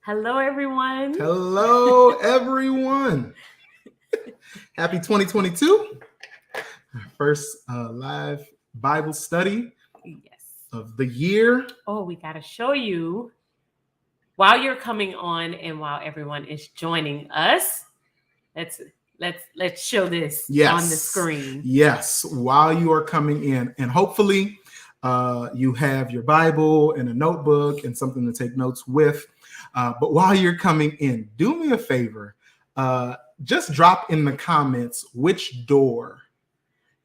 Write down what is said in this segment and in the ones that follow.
Hello, everyone. Hello, everyone. Happy 2022. Our first live Bible study Yes. of the year. Oh, we got to show you while you're coming on and while everyone is joining us. Let's show this on the screen. Yes, while you are coming in. And hopefully you have your Bible and a notebook and something to take notes with. But while you're coming in, do me a favor. Just drop in the comments which door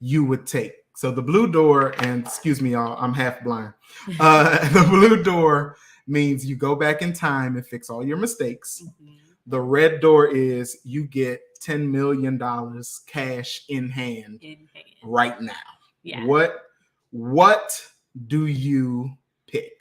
you would take. So the blue door, and excuse me, y'all, I'm half blind. The blue door means you go back in time and fix all your mistakes. Mm-hmm. The red door is you get $10 million cash in hand right now. Yeah. What do you pick?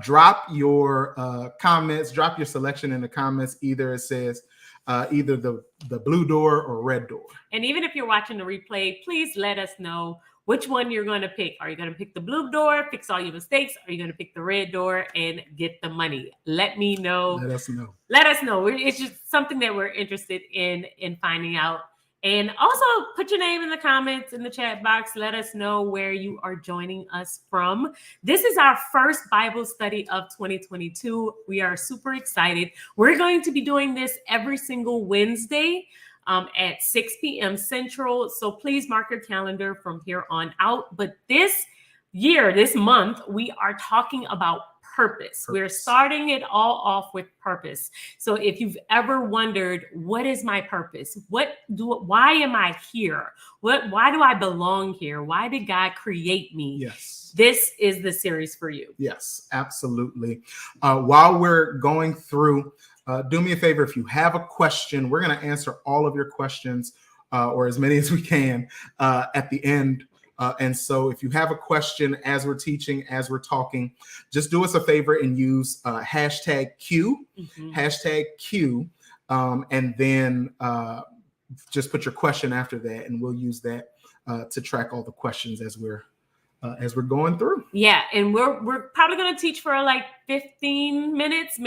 Drop your comments, drop your selection in the comments. Either it says either the blue door or red door. And even if you're watching the replay, please let us know which one you're going to pick. Are you going to pick the blue door, fix all your mistakes? Or are you going to pick the red door and get the money? Let me know. Let us know. Let us know. It's just something that we're interested in finding out. And also put your name in the comments in the chat box. Let us know where you are joining us from. This is our first Bible study of 2022. We are super excited. We're going to be doing this every single Wednesday at 6 p.m. Central. So please mark your calendar from here on out. But this month, we are talking about purpose. We're starting it all off with purpose. So if you've ever wondered, what is my purpose? Why am I here? Why do I belong here? Why did God create me? Yes. This is the series for you. Yes, absolutely. While we're going through, do me a favor. If you have a question, we're going to answer all of your questions or as many as we can at the end. And so if you have a question as we're teaching, as we're talking, just do us a favor and use hashtag Q, and then just put your question after that, and we'll use that to track all the questions as we're going through. Yeah, and we're probably going to teach for like 15 minutes,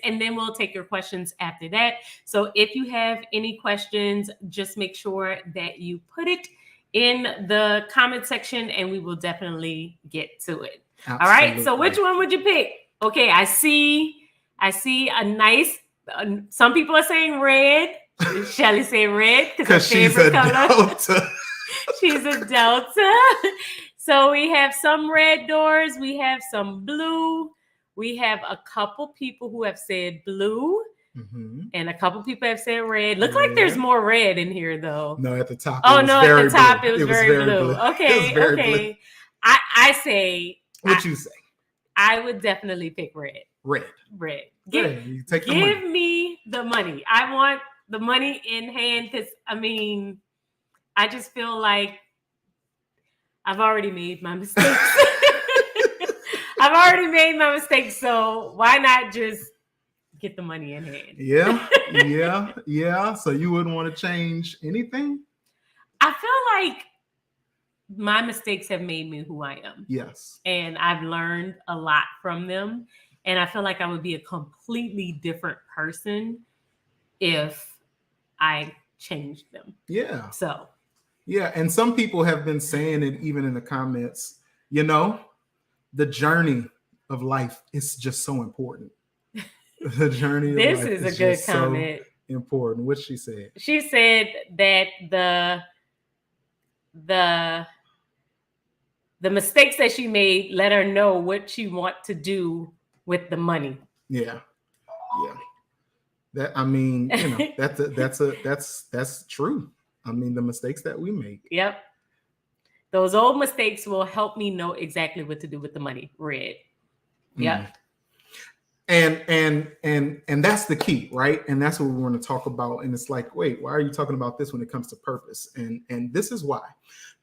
and then we'll take your questions after that. So if you have any questions, just make sure that you put it in the comment section and we will definitely get to it. Absolutely. All right. So which one would you pick? Okay. I see a nice, some people are saying red. Shelly saying red because her favorite color. Delta. She's a Delta. So we have some red doors. We have some blue. We have a couple people who have said blue. Mm-hmm. And a couple people have said red. Look like there's more red in here, though. No, at the top. At the top it was very blue. Okay. Blue. I say. What you say? I would definitely pick red. Red. Give me the money. I want the money in hand because I just feel like I've already made my mistakes. So why not just get the money in hand? Yeah. So you wouldn't want to change anything? I feel like my mistakes have made me who I am. Yes. And I've learned a lot from them. And I feel like I would be a completely different person if I changed them. Yeah. So. Yeah. And some people have been saying it even in the comments, the journey of life is just so important. The journey of this life is a good comment. So important. What she said? She said that the mistakes that she made let her know what she want to do with the money. Yeah. That's true. The mistakes that we make. Yep. Those old mistakes will help me know exactly what to do with the money. Red. Yep. And that's the key, right? And that's what we want to talk about. And it's like, wait, why are you talking about this when it comes to purpose? And this is why.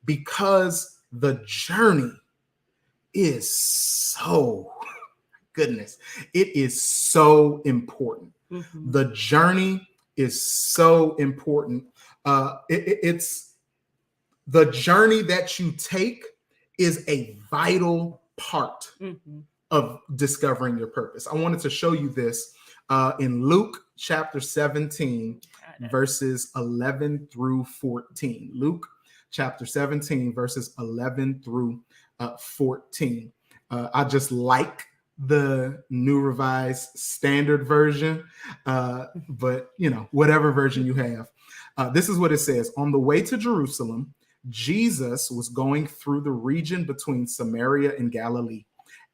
Because the journey is it is so important. Mm-hmm. The journey is so important. It's the journey that you take is a vital part of discovering your purpose. I wanted to show you this in Luke chapter 17, verses 11 through 14. Luke chapter 17, verses 11 through 14. I just like the New Revised Standard Version, but whatever version you have. This is what it says. On the way to Jerusalem, Jesus was going through the region between Samaria and Galilee.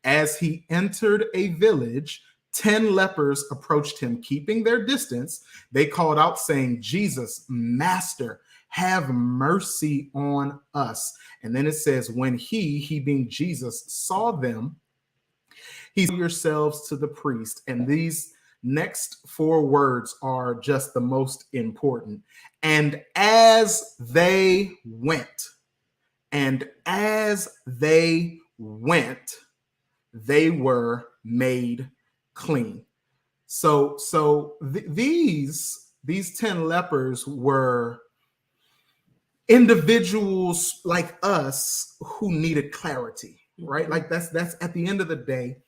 As he entered a village, 10 lepers approached him, keeping their distance. They called out saying, "Jesus, Master, have mercy on us." And then it says, when he being Jesus, saw them, he said, "Yourselves to the priest." And these next 4 words are just the most important. And as they went, they were made clean. So these 10 lepers were individuals like us who needed clarity, right? Like that's at the end of the day,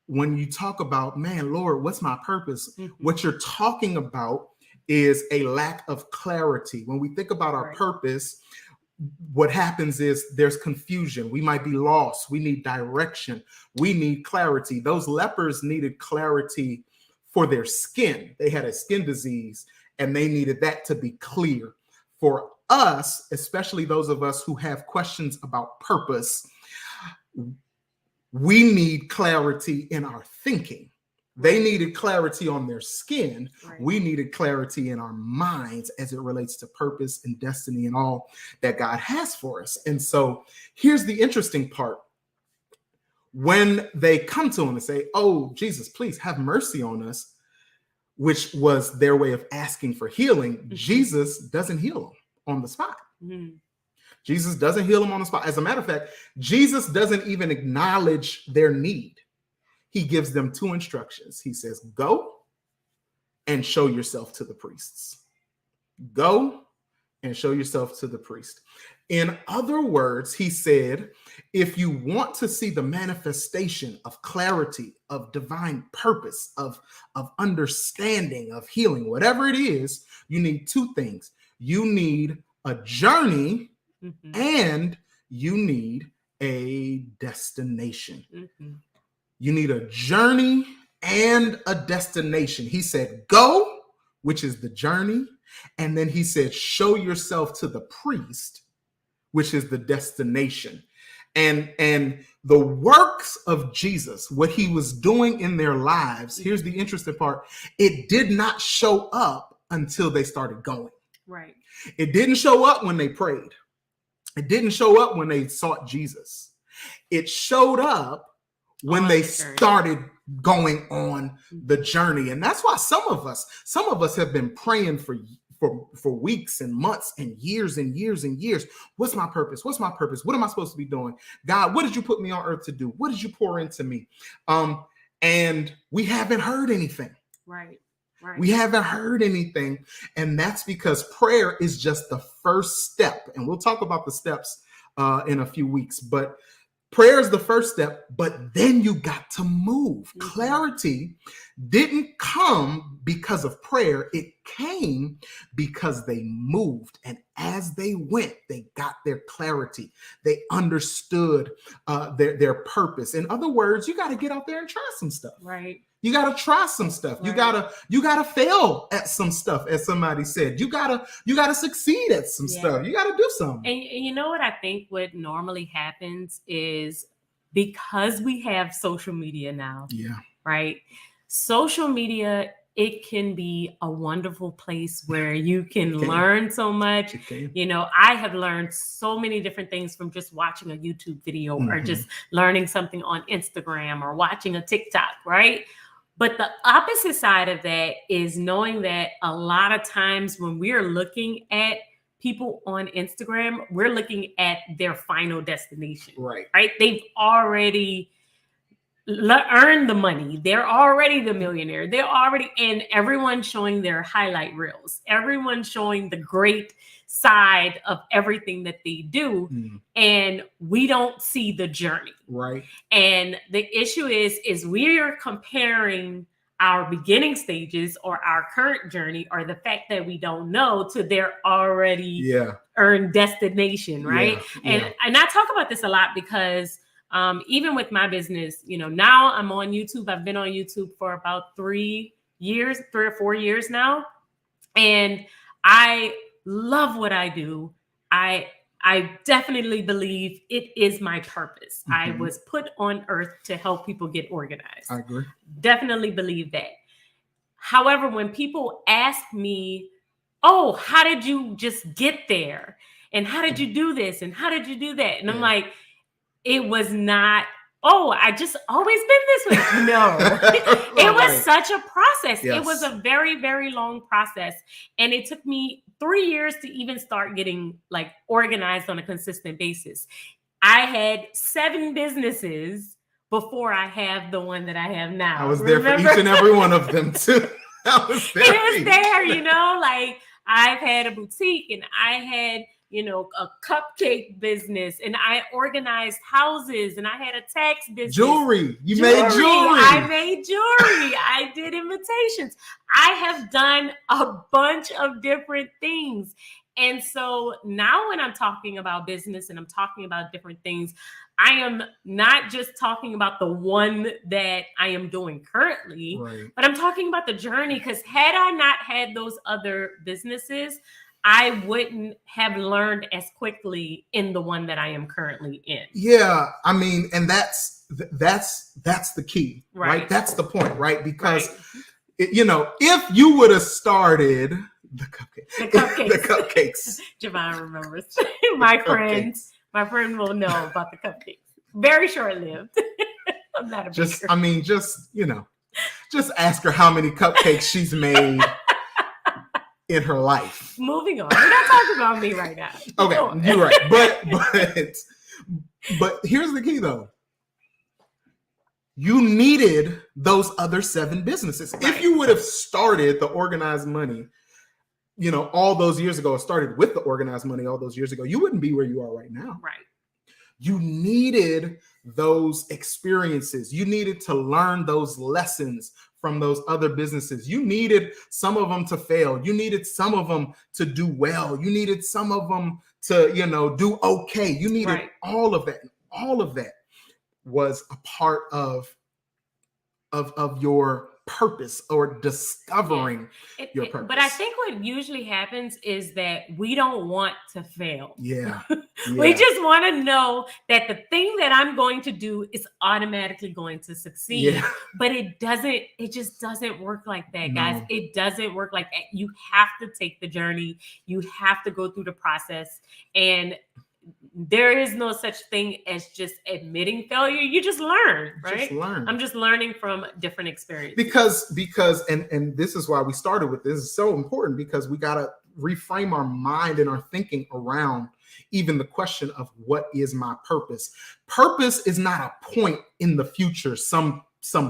when you talk about, man, Lord, what's my purpose? What you're talking about is a lack of clarity. When we think about our purpose, what happens is there's confusion. We might be lost. We need direction. We need clarity. Those lepers needed clarity for their skin. They had a skin disease and they needed that to be clear. For us, especially those of us who have questions about purpose, we need clarity in our thinking. They needed clarity on their skin. We needed clarity in our minds as it relates to purpose and destiny and all that God has for us. And so here's the interesting part. When they come to him and say, "Oh, Jesus, please have mercy on us," which was their way of asking for healing, Jesus doesn't heal them on the spot. Jesus doesn't heal them on the spot. As a matter of fact, Jesus doesn't even acknowledge their need. He gives them 2 instructions. He says, "Go and show yourself to the priests." Go and show yourself to the priest. In other words, he said, if you want to see the manifestation of clarity, of divine purpose, of understanding, of healing, whatever it is, you need 2 things. You need a journey and you need a destination. You need a journey and a destination. He said, go, which is the journey. And then he said, show yourself to the priest, which is the destination. And the works of Jesus, what he was doing in their lives, here's the interesting part. It did not show up until they started going. Right. It didn't show up when they prayed. It didn't show up when they sought Jesus. It showed up when they started going on the journey. And that's why some of us have been praying for weeks and months and years and years and years. What's my purpose? What's my purpose? What am I supposed to be doing? God, what did you put me on earth to do? What did you pour into me? And we haven't heard anything. Right. We haven't heard anything. And that's because prayer is just the first step. And we'll talk about the steps in a few weeks, but prayer is the first step, but then you got to move. Clarity didn't come because of prayer. It came because they moved. And as they went, they got their clarity. They understood their purpose. In other words, you got to get out there and try some stuff. Right. You got to try some stuff. Right. You gotta fail at some stuff, as somebody said. You gotta succeed at some stuff. You gotta do something. And you know what I think what normally happens is because we have social media now. Yeah. Right. Social media, it can be a wonderful place where you can learn so much. You know, I have learned so many different things from just watching a YouTube video or just learning something on Instagram or watching a TikTok, right? But the opposite side of that is knowing that a lot of times when we're looking at people on Instagram, we're looking at their final destination. Right. They've already earn the money. They're already the millionaire. They're already, and everyone's showing their highlight reels. Everyone's showing the great side of everything that they do. And we don't see the journey. Right. And the issue is we are comparing our beginning stages or our current journey or the fact that we don't know to their already earned destination. Right. And I talk about this a lot because even with my business, now I'm on YouTube. I've been on YouTube for about 3 or 4 years now. And I love what I do. I definitely believe it is my purpose. I was put on earth to help people get organized. I agree. Definitely believe that. However, when people ask me, oh, how did you just get there? And how did you do this? And how did you do that? And I'm like, it was not, oh, I just always been this way. No, it was such a process. It was a very, very long process. And it took me 3 years to even start getting like organized on a consistent basis. I had 7 businesses before I have the one that I have now. I was there for each and every one of them too. I was there. It was there, like I've had a boutique and I had, a cupcake business, and I organized houses, and I had a tax business. Jewelry. You made jewelry. I made jewelry. I did invitations. I have done a bunch of different things. And so now when I'm talking about business and I'm talking about different things, I am not just talking about the one that I am doing currently, but I'm talking about the journey, because had I not had those other businesses, I wouldn't have learned as quickly in the one that I am currently in. Yeah, I mean, and that's the key, right? That's the point, right? Because if you would have started the cupcakes. Javon remembers. My friend will know about the cupcakes. Very short-lived. I'm not a baker. Just ask her how many cupcakes she's made in her life. Moving on. We're not talking about me right now. Okay, you're right. But here's the key though. You needed those other 7 businesses. Right. If you would have started the Organized Money, all those years ago, started with the Organized Money all those years ago, you wouldn't be where you are right now. Right. You needed those experiences. You needed to learn those lessons from those other businesses. You needed some of them to fail. You needed some of them to do well. You needed some of them to, do okay. You needed all of that. And all of that was a part of your purpose or discovering your purpose. But I think what usually happens is that we don't want to fail. Yeah. We just want to know that the thing that I'm going to do is automatically going to succeed. Yeah. But it just doesn't work like that, guys. It doesn't work like that. You have to take the journey. You have to go through the process. And there is no such thing as just admitting failure. You just learn, right? Just learn. I'm just learning from different experiences. Because and this is why we started with this. It's so important, because we got to reframe our mind and our thinking around even the question of what is my purpose. Purpose is not a point in the future, some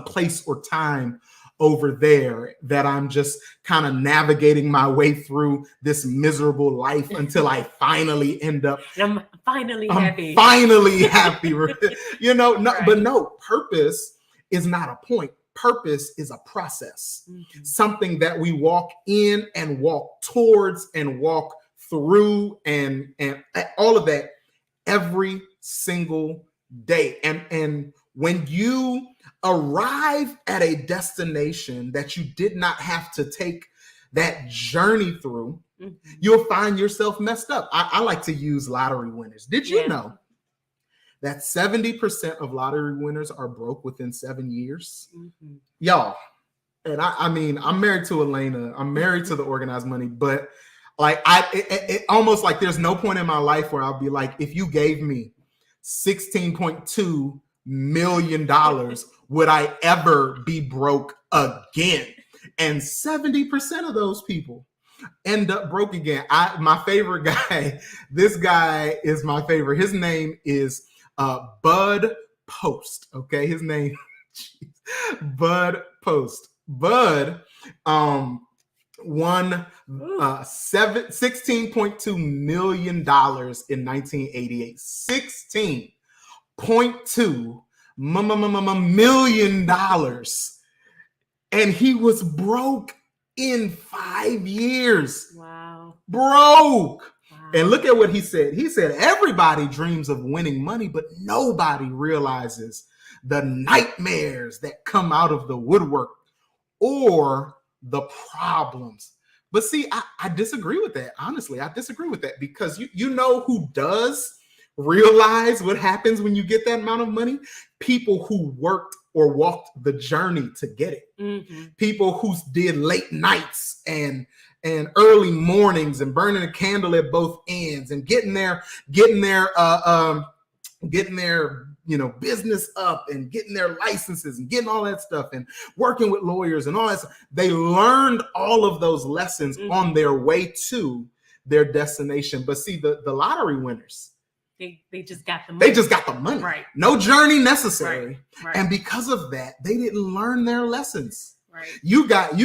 place or time over there that I'm just kind of navigating my way through this miserable life until I finally end up. I'm finally happy. Finally happy. But no, purpose is not a point. Purpose is a process, something that we walk in and walk towards and walk through and all of that every single day. And when you arrive at a destination that you did not have to take that journey through, you'll find yourself messed up. I like to use lottery winners. Did you know that 70% of lottery winners are broke within 7 years? Y'all, and I mean, I'm married to Elena. I'm married to the Organized Money, but like it almost like there's no point in my life where I'll be like, if you gave me $16.2 million, would I ever be broke again? And 70% of those people end up broke again. My favorite guy, this guy is my favorite. His name is Bud Post. Okay, his name Bud Post. Bud won $16.2 million in 1988. $16.2 million. And he was broke in 5 years. Wow. Broke. Wow. And look at what he said. He said, everybody dreams of winning money, but nobody realizes the nightmares that come out of the woodwork or the problems. But see, I disagree with that. Honestly, I disagree with that, because you know who does realize what happens when you get that amount of money? People who worked or walked the journey to get it. Mm-hmm. People who did late nights and early mornings and burning a candle at both ends and getting their business up and getting their licenses and getting all that stuff and working with lawyers and all that stuff. They learned all of those lessons on their way to their destination. But see, the lottery winners, they just got the money. They just got the money. Right. No journey necessary. Right. And because of that, they didn't learn their lessons. Right. You turn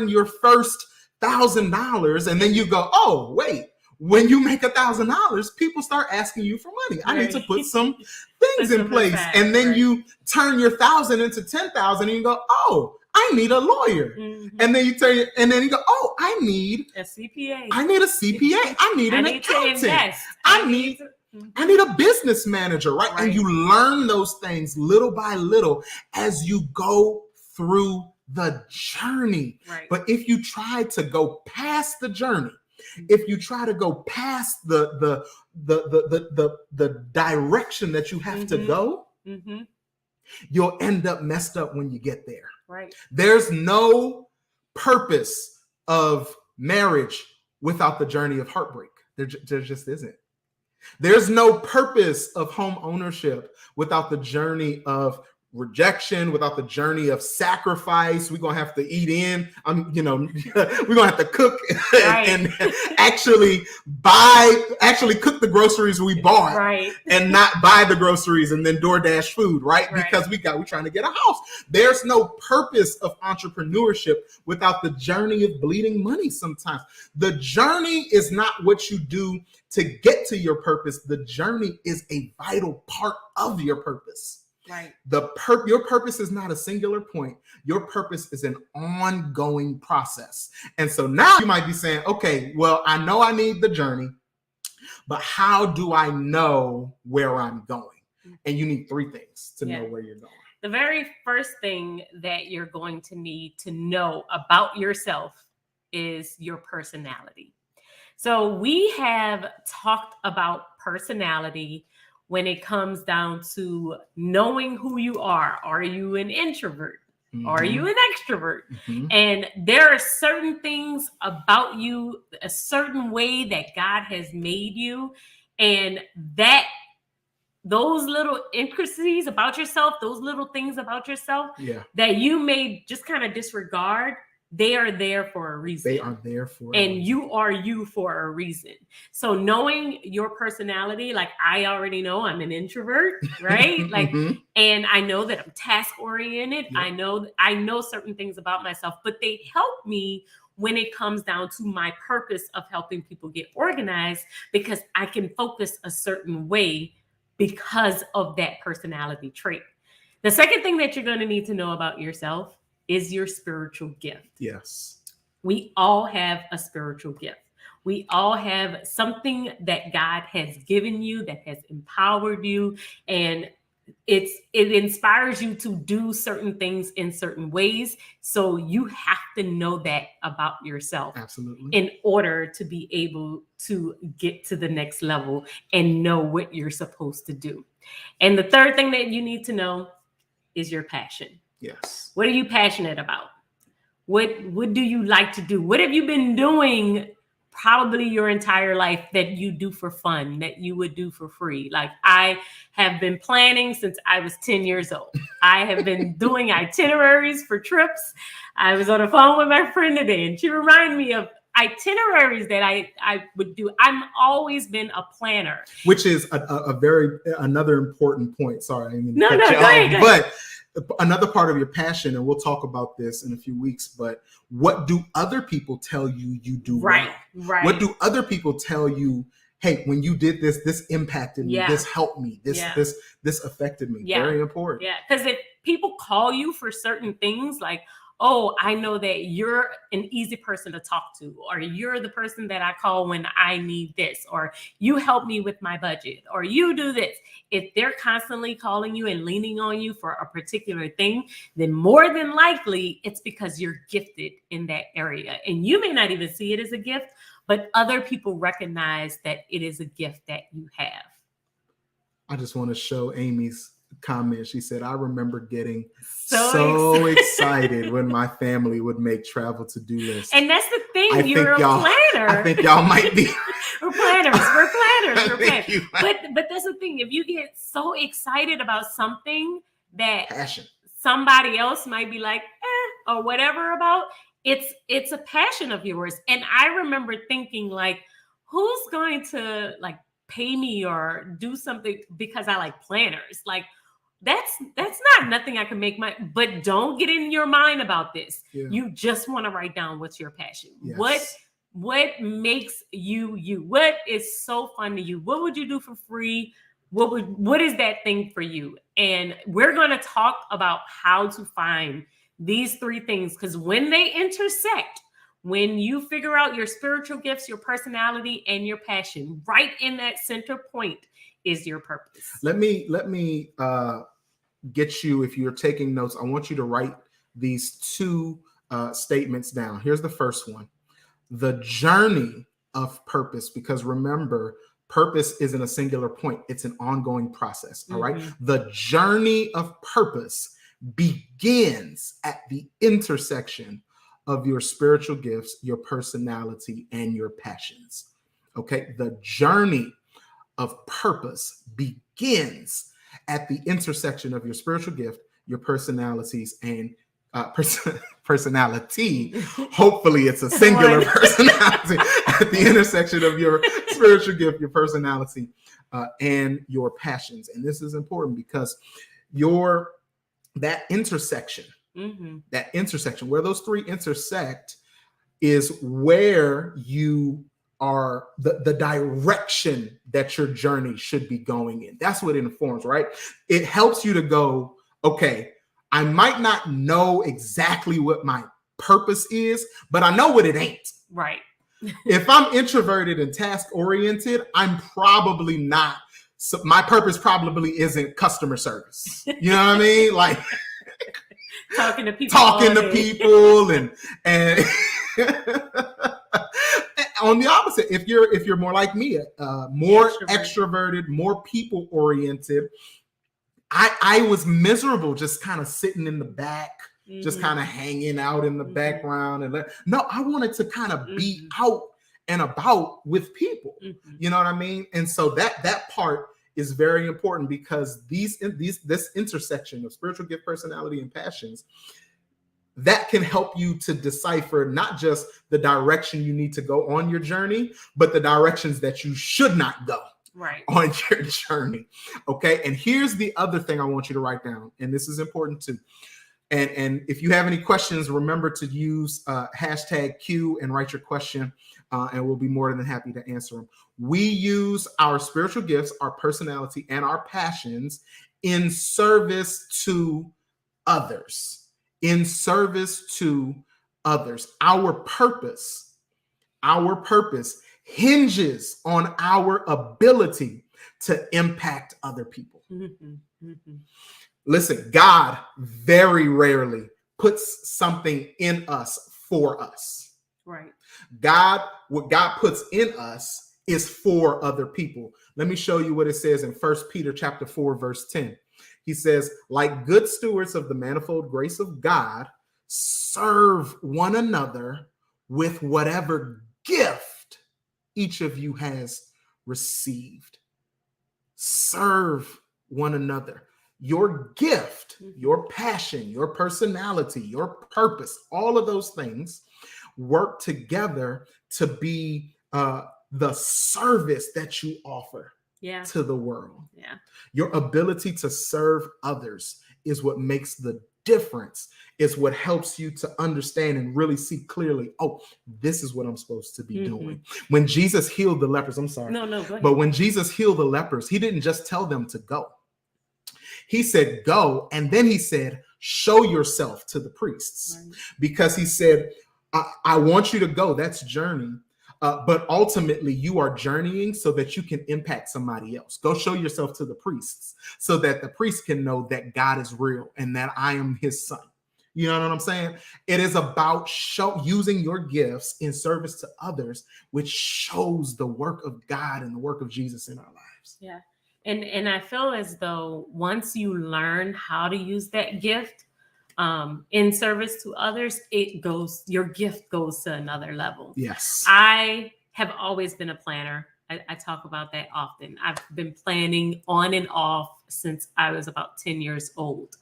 your first $1,000 and then you go, oh, wait. When you make $1,000, people start asking you for money. I need to put some things in place. And then you turn your 1,000 into 10,000 and you go, oh, I need a lawyer. Mm-hmm. And then you go, oh, I need a CPA. I need a CPA. I need an accountant. I need a business manager, right? And you learn those things little by little as you go through the journey. Right. But if you try to go past the journey, if you try to go past the direction that you have to go, you'll end up messed up when you get there. Right. There's no purpose of marriage without the journey of heartbreak. There just isn't. There's no purpose of home ownership without the journey of rejection, without the journey of sacrifice. We're gonna have to eat in. We're gonna have to cook and actually cook the groceries we bought, and not buy the groceries and then DoorDash food, right? Because we're trying to get a house. There's no purpose of entrepreneurship without the journey of bleeding money. Sometimes the journey is not what you do to get to your purpose. The journey is a vital part of your purpose. Right. Your purpose is not a singular point. Your purpose is an ongoing process. And so now you might be saying, okay, well, I know I need the journey, but how do I know where I'm going? And you need 3 things to know where you're going. The very first thing that you're going to need to know about yourself is your personality. So we have talked about personality when it comes down to knowing who you are. Are you an introvert? Mm-hmm. Are you an extrovert? Mm-hmm. And there are certain things about you, a certain way that God has made you, and that those little intricacies about yourself, those little things about yourself that you may just kind of disregard, they are there for a reason. They are there for a reason. You are you for a reason. So knowing your personality, like I already know I'm an introvert, right? And I know that I'm task oriented. Yeah. I know certain things about myself, but they help me when it comes down to my purpose of helping people get organized, because I can focus a certain way because of that personality trait. The second thing that you're going to need to know about yourself is your spiritual gift. Yes. We all have a spiritual gift. We all have something that God has given you, that has empowered you, and it inspires you to do certain things in certain ways. So you have to know that about yourself. Absolutely. In order to be able to get to the next level and know what you're supposed to do. And the third thing that you need to know is your passion. Yes. What are you passionate about? What do you like to do? What have you been doing probably your entire life that you do for fun, that you would do for free? Like I have been planning since I was 10 years old. I have been doing itineraries for trips. I was on the phone with my friend today and she reminded me of, itineraries that I would do. I'm always been a planner. Which is another important point. Sorry, I didn't mean to cut No, you go ahead, off. But another part of your passion, and we'll talk about this in a few weeks, but what do other people tell you do right, well? Right. What do other people tell you, hey, when you did this, this impacted me, this helped me, this affected me? Very important. Yeah, because if people call you for certain things, like, oh, I know that you're an easy person to talk to, or you're the person that I call when I need this, or you help me with my budget, or you do this. If they're constantly calling you and leaning on you for a particular thing, then more than likely it's because you're gifted in that area. And you may not even see it as a gift, but other people recognize that it is a gift that you have. I just want to show Amy's comment. She said, I remember getting so excited when my family would make travel to-do lists. And that's the thing, you're a planner. I think y'all might be. We're planners. But that's the thing. If you get so excited about something that passion, somebody else might be like, or whatever about, it's a passion of yours. And I remember thinking, like, who's going to like pay me or do something because I like planners? Like, that's not nothing I can make but don't get in your mind about this. Yeah. You just want to write down what's your passion. Yes. What makes you you? What is so fun to you? What would you do for free? What is that thing for you? And we're going to talk about how to find these three things, because when they intersect, when you figure out your spiritual gifts, your personality, and your passion, right in that center point is your purpose. Let me get you, if you're taking notes, I want you to write these two statements down. Here's the first one: the journey of purpose, because remember, purpose isn't a singular point. It's an ongoing process. All right. The journey of purpose begins at the intersection of your spiritual gifts, your personality, and your passions. Okay. The journey of purpose begins at the intersection of your spiritual gift, your personalities, and personality. Hopefully it's a singular personality at the intersection of your spiritual gift, your personality, and your passions. And this is important because that intersection where those three intersect is where you are, the direction that your journey should be going in. That's what it informs, right? It helps you to go, okay, I might not know exactly what my purpose is, but I know what it ain't. Right. If I'm introverted and task oriented, I'm probably not. So my purpose probably isn't customer service. You know what I mean? Like talking to people and on the opposite, if you're more like me, more extroverted, more people oriented, I was miserable just kind of sitting in the back, just kind of hanging out in the background. And I wanted to kind of be out and about with people. You know what I mean? And so that part is very important, because this intersection of spiritual gift, personality, and passions, that can help you to decipher not just the direction you need to go on your journey, but the directions that you should not go on your journey. Okay. And here's the other thing I want you to write down, and this is important too. And if you have any questions, remember to use #Q and write your question, and we'll be more than happy to answer them. We use our spiritual gifts, our personality, and our passions in service to others. In service to others. Our purpose hinges on our ability to impact other people. Listen, God very rarely puts something in us for us. Right. What God puts in us is for other people. Let me show you what it says in 1 Peter chapter 4, verse 10. He says, like good stewards of the manifold grace of God, serve one another with whatever gift each of you has received. Serve one another. Your gift, your passion, your personality, your purpose, all of those things work together to be the service that you offer to the world. Yeah. Your ability to serve others is what makes the difference. It's what helps you to understand and really see clearly, oh, this is what I'm supposed to be doing. When Jesus healed the lepers, I'm sorry. No, go ahead. But when Jesus healed the lepers, he didn't just tell them to go. He said, go. And then he said, show yourself to the priests. Right. Because he said, I want you to go. That's journey. But ultimately, you are journeying so that you can impact somebody else. Go show yourself to the priests so that the priests can know that God is real and that I am his son. You know what I'm saying? It is about using your gifts in service to others, which shows the work of God and the work of Jesus in our lives. Yeah. And I feel as though once you learn how to use that gift in service to others, your gift goes to another level. Yes. I have always been a planner. I talk about that often. I've been planning on and off since I was about 10 years old.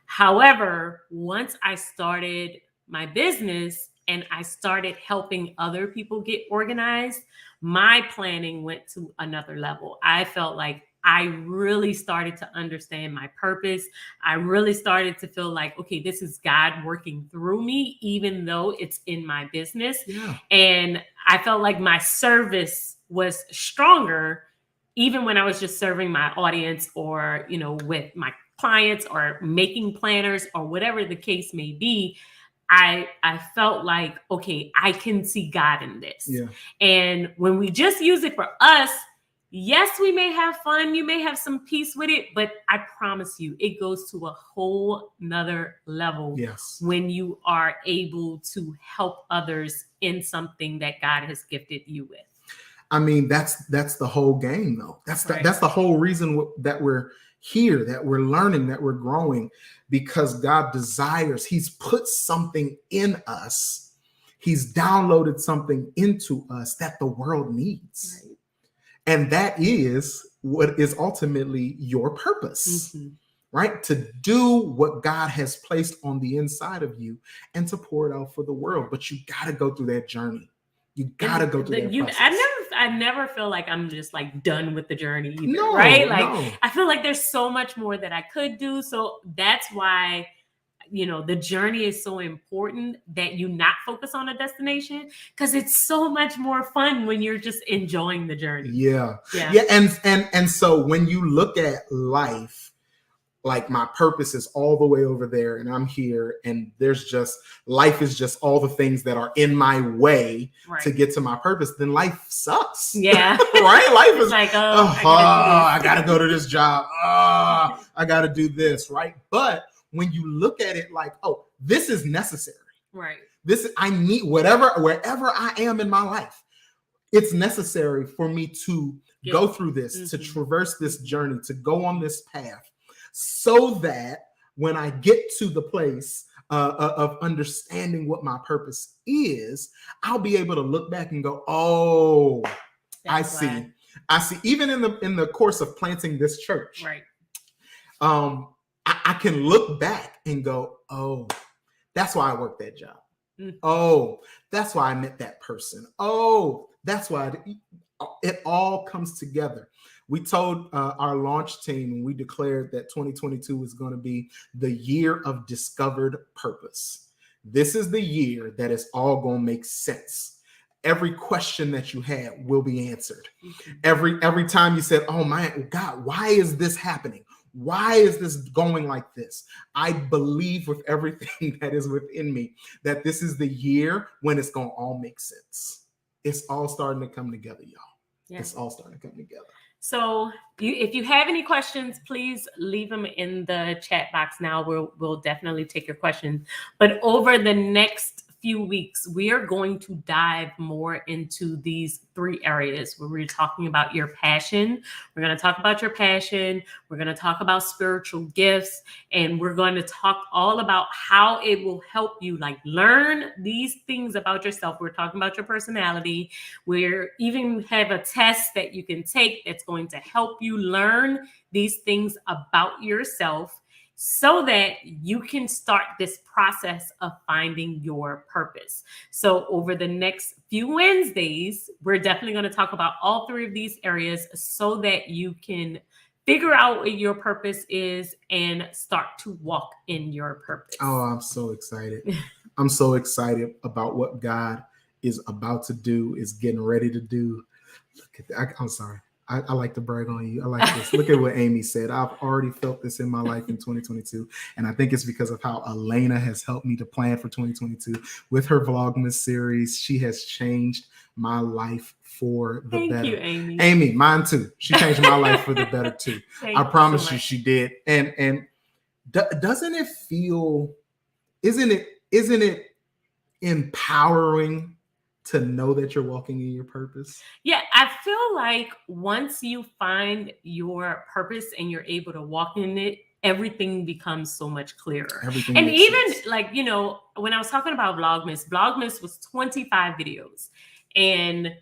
However, once I started my business and I started helping other people get organized, my planning went to another level. I felt like I really started to understand my purpose. I really started to feel like, okay, this is God working through me, even though it's in my business. Yeah. And I felt like my service was stronger, even when I was just serving my audience or, with my clients or making planners or whatever the case may be. I felt like, okay, I can see God in this. Yeah. And when we just use it for us, yes, we may have fun. You may have some peace with it, but I promise you, it goes to a whole nother level. Yes. When you are able to help others in something that God has gifted you with. I mean, that's the whole game, though. That's the whole reason that we're here, that we're learning, that we're growing, because God desires, he's put something in us. He's downloaded something into us that the world needs. Right. And that is what is ultimately your purpose, right? To do what God has placed on the inside of you and to pour it out for the world. But you got to go through that journey. You got to go through that process. I never feel like I'm just like done with the journey either, right? Like I feel like there's so much more that I could do. So that's why, the journey is so important, that you not focus on a destination, because it's so much more fun when you're just enjoying the journey. Yeah. And so when you look at life, like my purpose is all the way over there and I'm here, and life is just all the things that are in my way to get to my purpose, then life sucks. Yeah. Right? Life is like, I gotta go to this job. I gotta do this, right? But when you look at it like, oh, this is necessary. Right. I need wherever I am in my life, it's necessary for me to go through this, to traverse this journey, to go on this path, so that when I get to the place of understanding what my purpose is, I'll be able to look back and go, oh, I see. Even in the course of planting this church, right? I can look back and go, oh, that's why I worked that job. Oh, that's why I met that person. Oh, that's why it all comes together. We told our launch team, and we declared that 2022 is going to be the year of discovered purpose. This is the year that it's all going to make sense. Every question that you had will be answered. Every time you said, oh my God, why is this happening? Why is this going like this? I believe with everything that is within me that this is the year when it's going to all make sense. It's all starting to come together, y'all. Yeah. It's all starting to come together. So if you have any questions, please leave them in the chat box now. We'll definitely take your questions. But over the next few weeks, we are going to dive more into these 3 areas where we're talking about your passion. We're going to talk about your passion. We're going to talk about spiritual gifts, and we're going to talk all about how it will help you learn these things about yourself. We're talking about your personality. We're even have a test that you can take that's going to help you learn these things about yourself. so that you can start this process of finding your purpose. So over the next few Wednesdays, we're definitely going to talk about all three of these areas so that you can figure out what your purpose is and start to walk in your purpose. Oh, I'm so excited. I'm so excited about what God is about to do, is getting ready to do. Look at that. I'm sorry. I like to brag on you. I like this. Look at what Amy said. I've already felt this in my life in 2022. And I think it's because of how Elena has helped me to plan for 2022. With her Vlogmas series, she has changed my life for the better. Thank you, Amy. Amy, mine too. She changed my life for the better too. I promise you she did. And doesn't it feel, isn't it empowering to know that you're walking in your purpose? Yeah, I feel like once you find your purpose and you're able to walk in it, everything becomes so much clearer. Everything and even sense. Like, you know, when I was talking about Vlogmas was 25 videos. And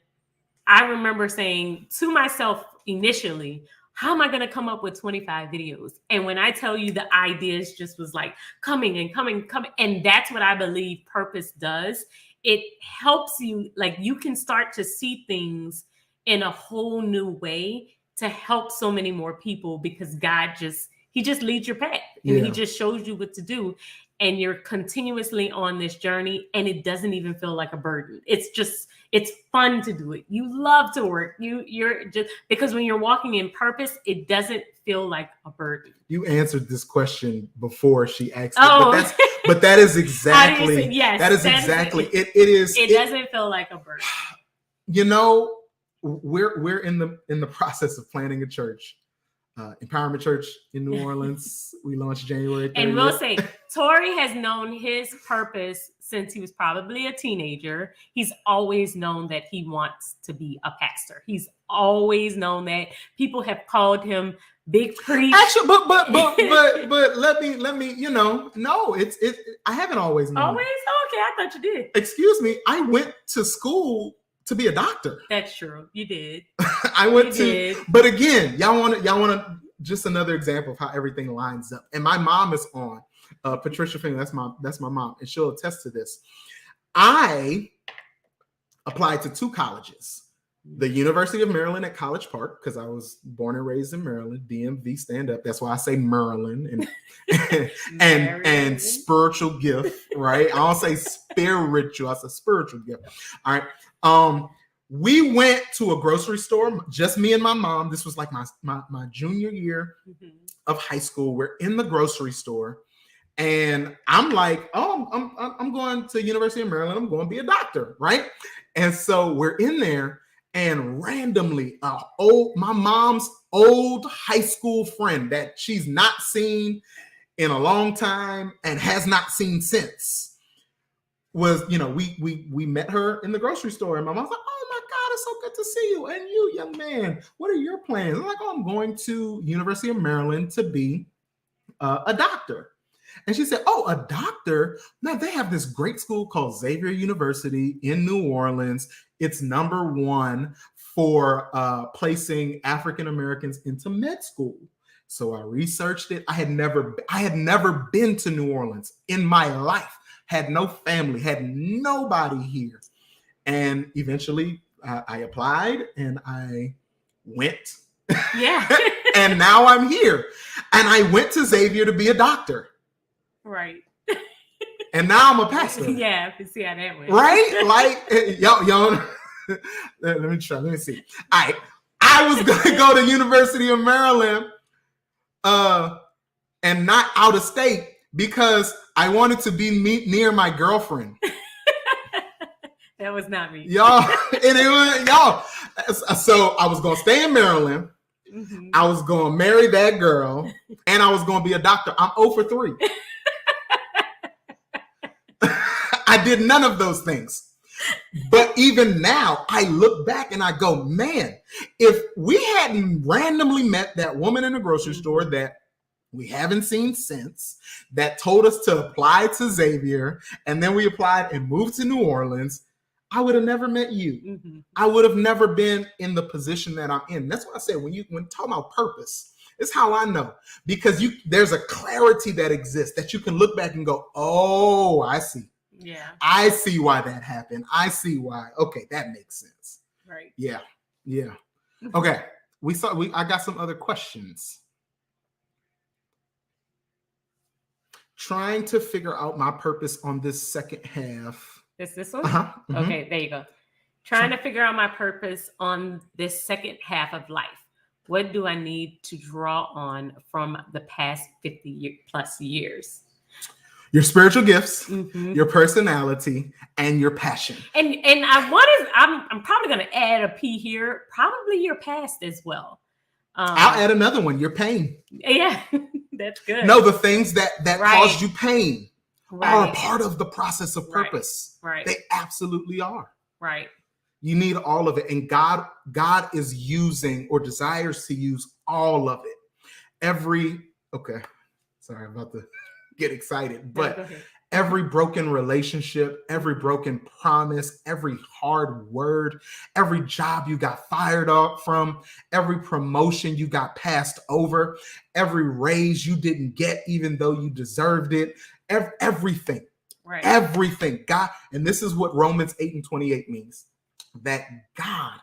I remember saying to myself initially, how am I going to come up with 25 videos? And when I tell you the ideas just was like coming. And that's what I believe purpose does. It helps you, like you can start to see things in a whole new way to help so many more people, because God he just leads your path and he just shows you what to do. And you're continuously on this journey and it doesn't even feel like a burden. It's fun to do it. You love to work. You're just, because when you're walking in purpose, it doesn't feel like a burden. You answered this question before she asked it, but that is exactly, yes, that is exactly, it is. It doesn't feel like a burden. You know, we're in the process of planning a church. Empowerment Church in New Orleans. We launched January 30th. And we'll say, Tori has known his purpose since he was probably a teenager. He's always known that he wants to be a pastor. He's always known that. People have called him Big Preach. Actually, but let me, you know, no, it's I haven't always known. Always? Oh, okay, I thought you did. Excuse me, I went to school to be a doctor. That's true. You did. I went to, but again, y'all want to just another example of how everything lines up. And my mom is on, Patricia Finger. That's my mom, and she'll attest to this. I applied to 2 colleges, the University of Maryland at College Park, because I was born and raised in Maryland. DMV, stand up. That's why I say Maryland and spiritual gift, right? I don't say spiritual. I say spiritual gift. All right. We went to a grocery store, just me and my mom. This was like my junior year of high school. We're in the grocery store, and I'm like, oh, I'm going to University of Maryland. I'm going to be a doctor, right? And so we're in there, and randomly, my mom's old high school friend that she's not seen in a long time and has not seen since was, you know, we met her in the grocery store, and my mom's like, oh my God, it's so good to see you. And you, young man, what are your plans? I'm like, oh, I'm going to University of Maryland to be a doctor. And she said, oh, a doctor? Now, they have this great school called Xavier University in New Orleans. It's #1 for placing African Americans into med school. So I researched it. I had never been to New Orleans in my life. Had no family, had nobody here. And eventually I applied and I went. Yeah. And now I'm here. And I went to Xavier to be a doctor. Right. And now I'm a pastor. Yeah, I can see how that went. Right? Like, y'all, let me see. I was going to go to University of Maryland and not out of state because I wanted to be near my girlfriend. That was not me. Y'all, and it was y'all. So I was going to stay in Maryland. Mm-hmm. I was going to marry that girl, and I was going to be a doctor. I'm 0 for 3. I did none of those things. But even now, I look back and I go, man, if we hadn't randomly met that woman in the grocery store that we haven't seen since, that told us to apply to Xavier, and then we applied and moved to New Orleans, I would have never met you. Mm-hmm. I would have never been in the position that I'm in. That's why I said when talking about purpose, It's how I know, because there's a clarity that exists that you can look back and go, oh, I see. Yeah. I see why that happened. I see why. Okay, that makes sense. Right. Yeah. Yeah. Okay. I got some other questions. Trying to figure out my purpose on this second half. This one? Mm-hmm. Okay, there you go. Trying to figure out my purpose on this second half of life. What do I need to draw on from the past 50 plus years? Your spiritual gifts, your personality, and your passion. And I'm probably going to add a P here. Probably your past as well. I'll add another one. Your pain. Yeah, that's good. No, the things that caused you pain are a part of the process of purpose. Right. They absolutely are. Right. You need all of it, and God is using or desires to use all of it. Sorry, I'm about to get excited, but every broken relationship, every broken promise, every hard word, every job you got fired up from, every promotion you got passed over, every raise you didn't get even though you deserved it, everything. Right. Everything. God, and this is what Romans 8:28 means, that God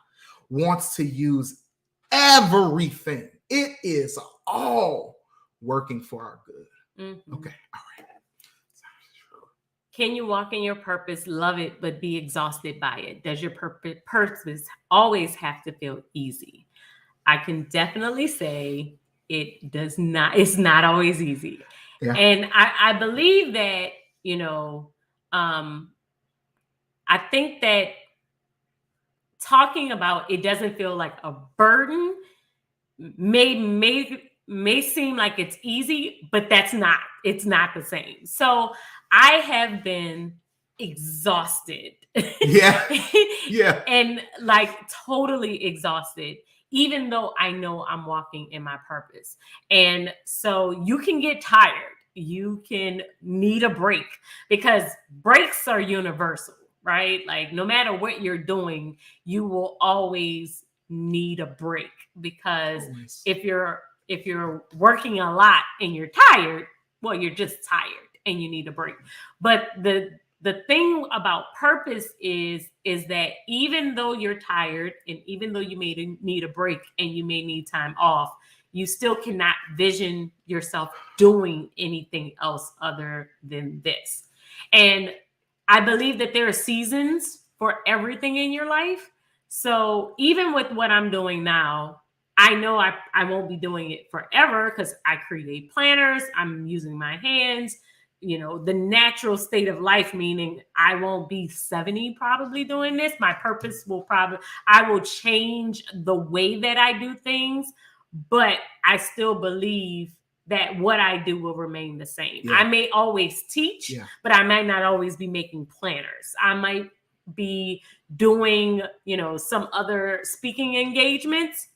wants to use everything. It is all working for our good. Mm-hmm. Okay. All right. Can you walk in your purpose, love it, but be exhausted by it? Does your purpose always have to feel easy? I can definitely say it does not. It's not always easy. Yeah. And I believe that, I think that talking about it doesn't feel like a burden may seem like it's easy, but that's not. It's not the same. So I have been exhausted. Yeah. Yeah. And like totally exhausted, even though I know I'm walking in my purpose. And so you can get tired. You can need a break, because breaks are universal, right? Like no matter what you're doing, you will always need a break, because if you're working a lot and you're tired, well, you're just tired and you need a break. But the thing about purpose is that even though you're tired and even though you may need a break and you may need time off, you still cannot vision yourself doing anything else other than this. And I believe that there are seasons for everything in your life. So even with what I'm doing now, I know I won't be doing it forever, because I create planners. I'm using my hands, the natural state of life, meaning I won't be 70 probably doing this. My purpose I will change the way that I do things, but I still believe that what I do will remain the same. Yeah. I may always teach, but I might not always be making planners. I might be doing, some other speaking engagements,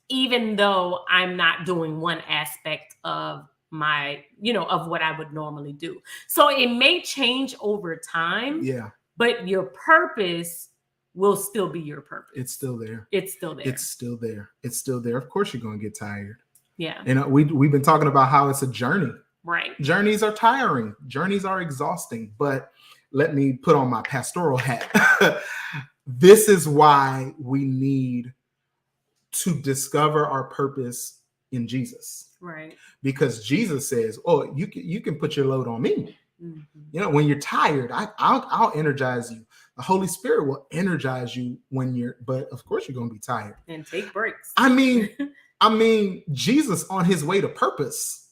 even though I'm not doing one aspect of my, of what I would normally do. So it may change over time. Yeah. But your purpose will still be your purpose. It's still there. It's still there. It's still there. It's still there. Of course you're going to get tired. Yeah. And we've been talking about how it's a journey. Right. Journeys are tiring. Journeys are exhausting. But let me put on my pastoral hat. This is why we need to discover our purpose in Jesus. Right. Because Jesus says, "Oh, you can put your load on me." Mm-hmm. When you're tired, I'll energize you. The Holy Spirit will energize you but of course you're going to be tired. And take breaks. I mean, Jesus on his way to purpose,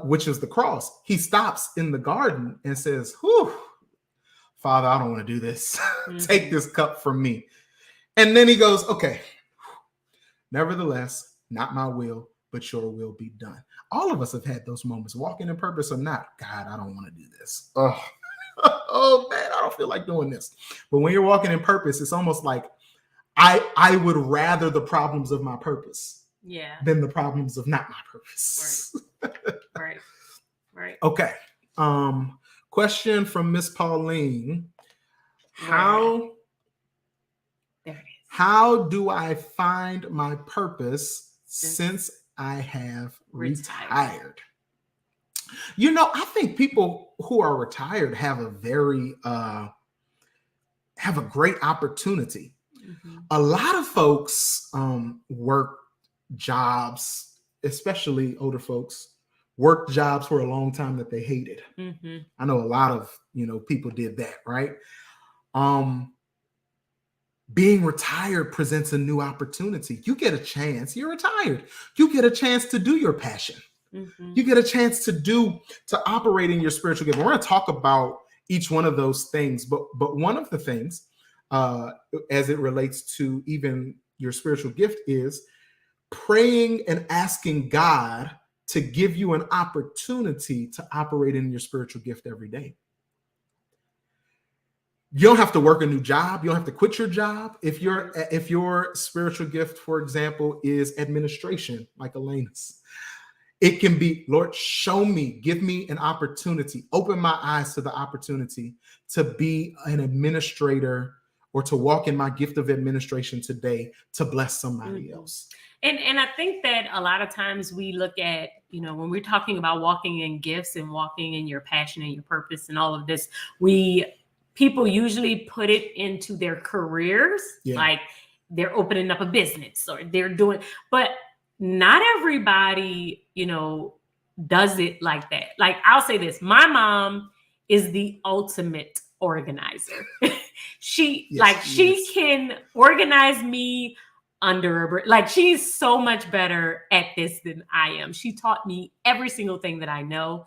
which is the cross, he stops in the garden and says, "Whew, Father, I don't want to do this. Mm-hmm. Take this cup from me." And then he goes, "Okay, nevertheless, not my will, but your will be done." All of us have had those moments, walking in purpose or not. God, I don't want to do this. Oh man, I don't feel like doing this. But when you're walking in purpose, it's almost like I would rather the problems of my purpose than the problems of not my purpose. Right. Okay. Question from Miss Pauline. How do I find my purpose since I have retired. You know, I think people who are retired have a very have a great opportunity. Mm-hmm. A lot of folks work jobs, especially older folks, worked jobs for a long time that they hated. Mm-hmm. I know a lot of, people did that, right? Being retired presents a new opportunity. You get a chance. You're retired. You get a chance to do your passion. Mm-hmm. You get a chance to operate in your spiritual gift. We're going to talk about each one of those things, but one of the things, as it relates to even your spiritual gift, is praying and asking God to give you an opportunity to operate in your spiritual gift every day. You don't have to work a new job. You don't have to quit your job. If your spiritual gift, for example, is administration, like Elena's, it can be, Lord, show me, give me an opportunity, open my eyes to the opportunity to be an administrator or to walk in my gift of administration today to bless somebody else. And I think that a lot of times we look at, when we're talking about walking in gifts and walking in your passion and your purpose and all of this, people usually put it into their careers, like they're opening up a business or they're doing, but not everybody, does it like that. Like, I'll say this, my mom is the ultimate organizer. She can organize me under like, she's so much better at this than I am. She taught me every single thing that I know.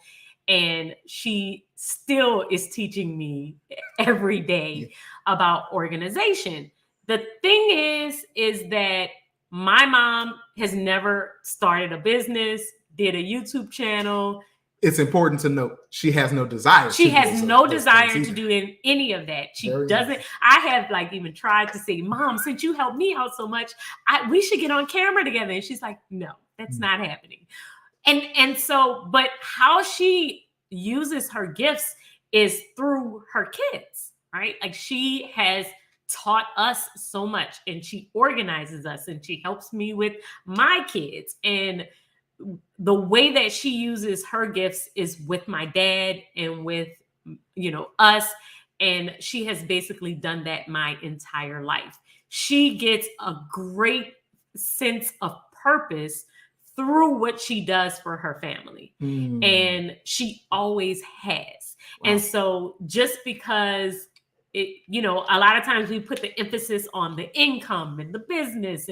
And she still is teaching me every day about organization. The thing is that my mom has never started a business, did a YouTube channel. It's important to note she has no desire. She has no desire to do any of that. She doesn't. I have even tried to say, Mom, since you helped me out so much, we should get on camera together. And she's like, no, that's not happening. And so, but how she uses her gifts is through her kids, right? Like, she has taught us so much, and she organizes us, and she helps me with my kids. And the way that she uses her gifts is with my dad and with, us. And she has basically done that my entire life. She gets a great sense of purpose through what she does for her family. And she always has. Wow. And so just because a lot of times we put the emphasis on the income and the business,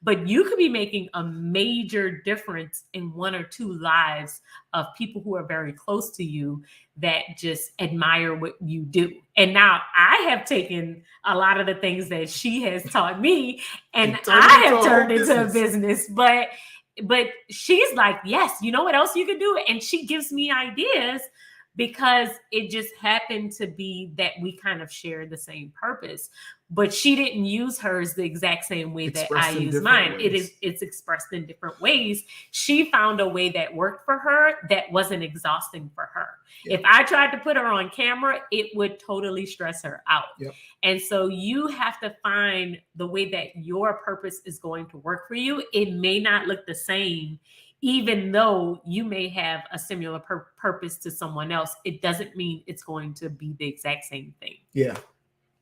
but you could be making a major difference in one or two lives of people who are very close to you that just admire what you do. And now I have taken a lot of the things that she has taught me and I have turned into a business, but she's like, yes, you know what else you could do? And she gives me ideas because it just happened to be that we kind of share the same purpose. But she didn't use hers the exact same way that I use mine. It's expressed in different ways. She found a way that worked for her that wasn't exhausting for her. Yep. If I tried to put her on camera, it would totally stress her out. Yep. And so you have to find the way that your purpose is going to work for you. It may not look the same, even though you may have a similar purpose to someone else. It doesn't mean it's going to be the exact same thing.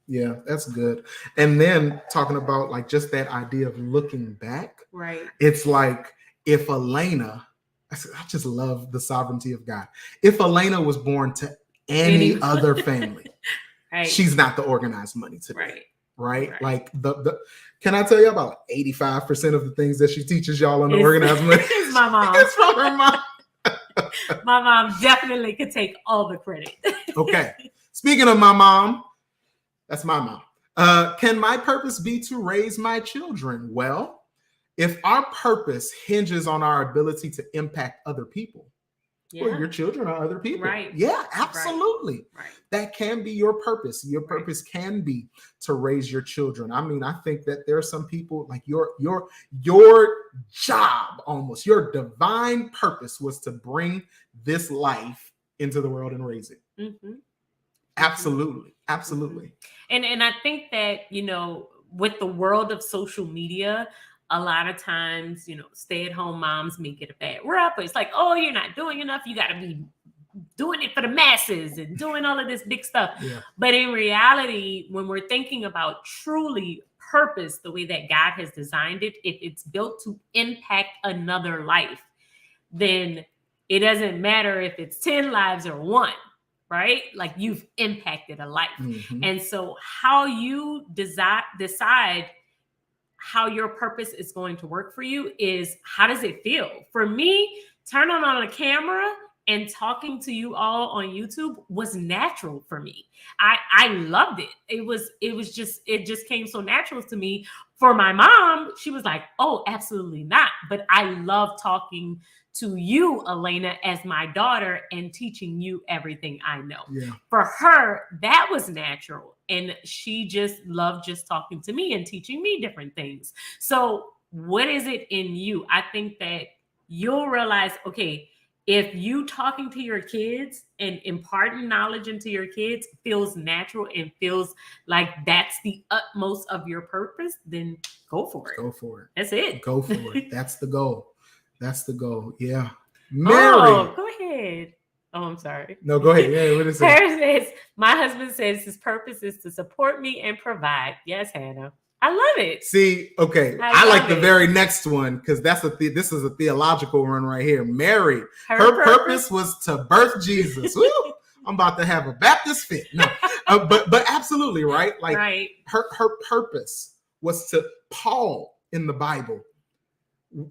Yeah, that's good. And then talking about just that idea of looking back, right? It's like if Elena, I just love the sovereignty of God. If Elena was born to any other family, right, she's not the organized money today. Right? Like the can I tell you about 85% of the things that she teaches y'all on the organized money? It's my mom. It's from her mom. My mom definitely could take all the credit. Okay. Speaking of my mom, that's my mom. Can my purpose be to raise my children? Well, if our purpose hinges on our ability to impact other people, well, your children are other people. Right. Yeah, absolutely. Right. That can be your purpose. Your purpose can be to raise your children. I mean, I think that there are some people like your job, almost your divine purpose was to bring this life into the world and raise it. Mm-hmm. Absolutely. Absolutely. And I think that, with the world of social media, a lot of times, stay-at-home moms may get a bad rep. It's like, oh, you're not doing enough. You got to be doing it for the masses and doing all of this big stuff. Yeah. But in reality, when we're thinking about truly purpose, the way that God has designed it, if it's built to impact another life, then it doesn't matter if it's 10 lives or one, right? Like you've impacted a life. Mm-hmm. And so how you decide how your purpose is going to work for you is, how does it feel? For me, turning on a camera and talking to you all on YouTube was natural for me. I loved it. It just came so natural to me. For my mom, she was like, oh, absolutely not. But I love talking to you, Elena, as my daughter and teaching you everything I know. Yeah. For her, that was natural. And she just loved just talking to me and teaching me different things. So what is it in you? I think that you'll realize, okay, if you talking to your kids and imparting knowledge into your kids feels natural and feels like that's the utmost of your purpose, then go for it. Go for it. That's it. Go for it. That's the goal. That's the goal. Yeah. Mary. Oh, go ahead. Oh, I'm sorry. No, go ahead. Yeah, what is it? Says, my husband says his purpose is to support me and provide. Yes, Hannah. I love it. See, okay. I like the very next one because this is a theological one right here. Mary, her purpose was to birth Jesus. Woo! I'm about to have a Baptist fit. No, but absolutely right. Like right. Her purpose was to Paul in the Bible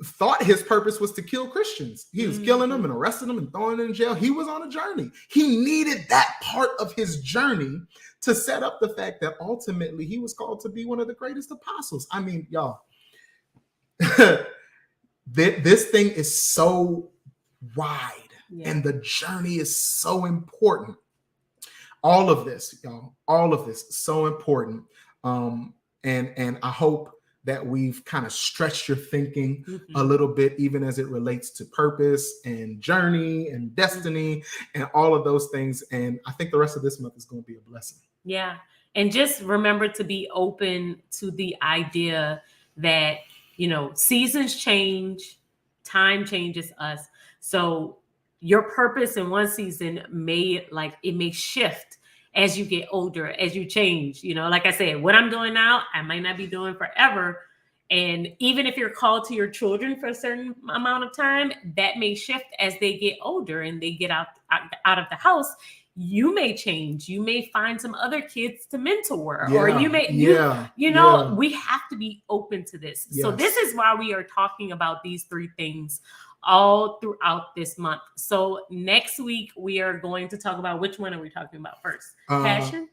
thought his purpose was to kill Christians. He was killing them and arresting them and throwing them in jail. He was on a journey. He needed that part of his journey to set up the fact that ultimately he was called to be one of the greatest apostles. I mean, y'all, this thing is so wide and the journey is so important. All of this, y'all, all of this is so important. And I hope that we've kind of stretched your thinking a little bit, even as it relates to purpose and journey and destiny and all of those things. And I think the rest of this month is going to be a blessing. Yeah. And just remember to be open to the idea that, seasons change, time changes us. So your purpose in one season may shift as you get older, as you change. Like I said, what I'm doing now, I might not be doing forever. And even if you're called to your children for a certain amount of time, that may shift as they get older and they get out of the house. You may change. You may find some other kids to mentor, or you may, we have to be open to this. Yes. So this is why we are talking about these three things all throughout this month. So next week we are going to talk about, which one are we talking about first? Passion?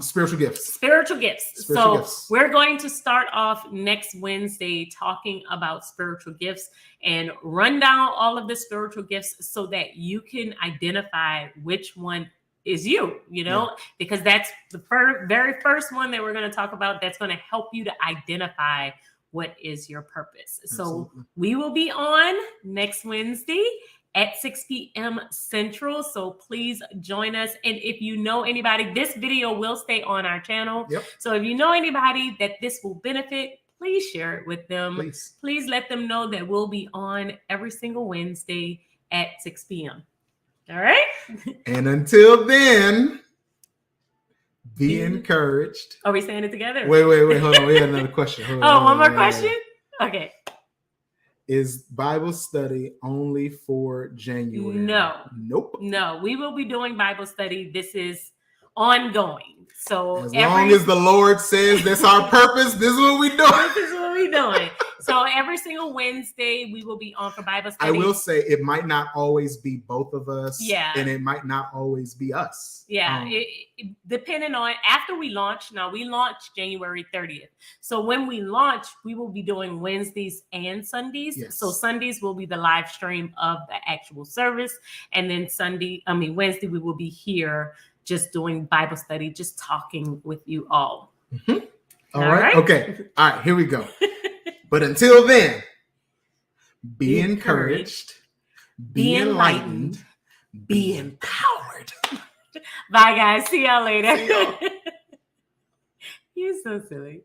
Spiritual gifts. Spiritual gifts. We're going to start off next Wednesday talking about spiritual gifts and run down all of the spiritual gifts so that you can identify which one is you, because that's the very first one that we're going to talk about. That's going to help you to identify what is your purpose. Absolutely. So we will be on next Wednesday at 6 p.m. Central. So please join us. And if you know anybody, this video will stay on our channel. Yep. So if you know anybody that this will benefit, please share it with them. Please let them know that we'll be on every single Wednesday at 6 p.m. All right. And until then, be encouraged. Are we saying it together? Wait. Hold on. We had another question. One more question? Okay. Is Bible study only for January? No. Nope. No, we will be doing Bible study. This is ongoing. So as long as the Lord says that's our purpose, this is what we're doing. This is what we're doing. So every single Wednesday we will be on for Bible study. I will say it might not always be both of us. Yeah. And it might not always be us. Yeah. Depending on after we launch. Now we launch January 30th. So when we launch, we will be doing Wednesdays and Sundays. Yes. So Sundays will be the live stream of the actual service. And then Wednesday, we will be here just doing Bible study, just talking with you all. Mm-hmm. All right. Okay. All right. Here we go. But until then, be encouraged, be enlightened, be empowered. Bye, guys. See y'all later. You're so silly.